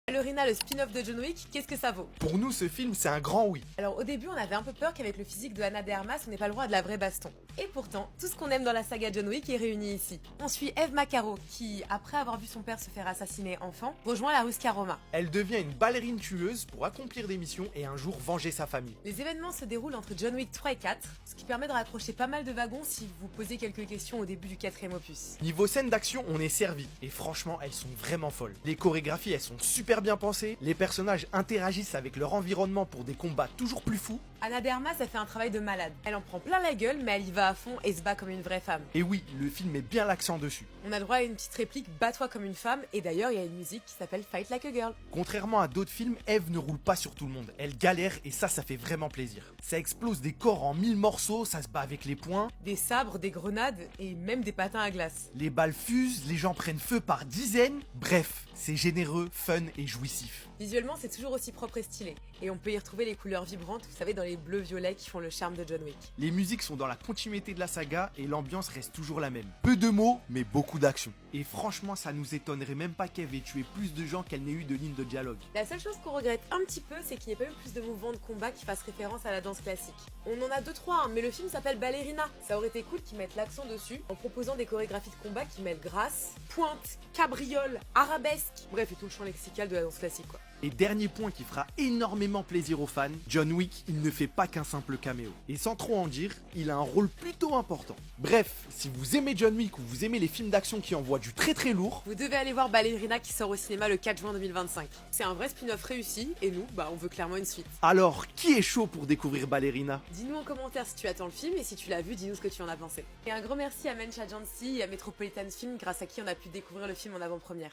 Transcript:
Ballerina, le spin-off de John Wick, qu'est-ce que ça vaut? Pour nous, ce film, c'est un grand oui. Alors au début, on avait un peu peur qu'avec le physique de Ana de Armas, on n'ait pas le droit à de la vraie baston. Et pourtant, tout ce qu'on aime dans la saga John Wick est réuni ici. On suit Eve Macaro, qui, après avoir vu son père se faire assassiner enfant, rejoint la Ruska Roma. Elle devient une ballerine tueuse pour accomplir des missions et un jour venger sa famille. Les événements se déroulent entre John Wick 3 et 4, ce qui permet de raccrocher pas mal de wagons si vous posez quelques questions au début du 4ème opus. Niveau scène d'action, on est servi. Et franchement, elles sont vraiment folles. Les chorégraphies, elles sont super bien pensées. Les personnages interagissent avec leur environnement pour des combats toujours plus fous. Ana de Armas a fait un travail de malade. Elle en prend plein la gueule, mais elle y va à fond et se bat comme une vraie femme. Et oui, le film met bien l'accent dessus. On a droit à une petite réplique « Bats-toi comme une femme » et d'ailleurs il y a une musique qui s'appelle « Fight like a girl ». Contrairement à d'autres films, Eve ne roule pas sur tout le monde. Elle galère et ça fait vraiment plaisir. Ça explose des corps en 1000 morceaux, ça se bat avec les poings. Des sabres, des grenades et même des patins à glace. Les balles fusent, les gens prennent feu par dizaines. Bref, c'est généreux, fun et jouissif. Visuellement, c'est toujours aussi propre et stylé. Et on peut y retrouver les couleurs vibrantes, vous savez, dans les bleus violets qui font le charme de John Wick. Les musiques sont dans la continuité de la saga et l'ambiance reste toujours la même. Peu de mots, mais beaucoup d'action. Et franchement, ça nous étonnerait même pas qu'Eve ait tué plus de gens qu'elle n'ait eu de lignes de dialogue. La seule chose qu'on regrette un petit peu, c'est qu'il n'y ait pas eu plus de mouvements de combat qui fassent référence à la danse classique. On en a 2-3, mais le film s'appelle Ballerina. Ça aurait été cool qu'ils mettent l'accent dessus en proposant des chorégraphies de combat qui mêlent grâce, pointe, cabriole, arabesque, bref, et tout le champ lexical de la danse classique quoi. Et dernier point qui fera énormément plaisir aux fans, John Wick, il ne fait pas qu'un simple caméo. Et sans trop en dire, il a un rôle plutôt important. Bref, si vous aimez John Wick ou vous aimez les films d'action qui envoient du très très lourd, Vous devez aller voir Ballerina qui sort au cinéma le 4 juin 2025. C'est un vrai spin-off réussi, et nous, on veut clairement une suite. alors qui est chaud pour découvrir Ballerina? Dis-nous en commentaire si tu attends le film, et si tu l'as vu, dis-nous ce que tu en as pensé. Et un grand merci à Mencha Jansi et à Metropolitan Film, grâce à qui on a pu découvrir le film en avant-première.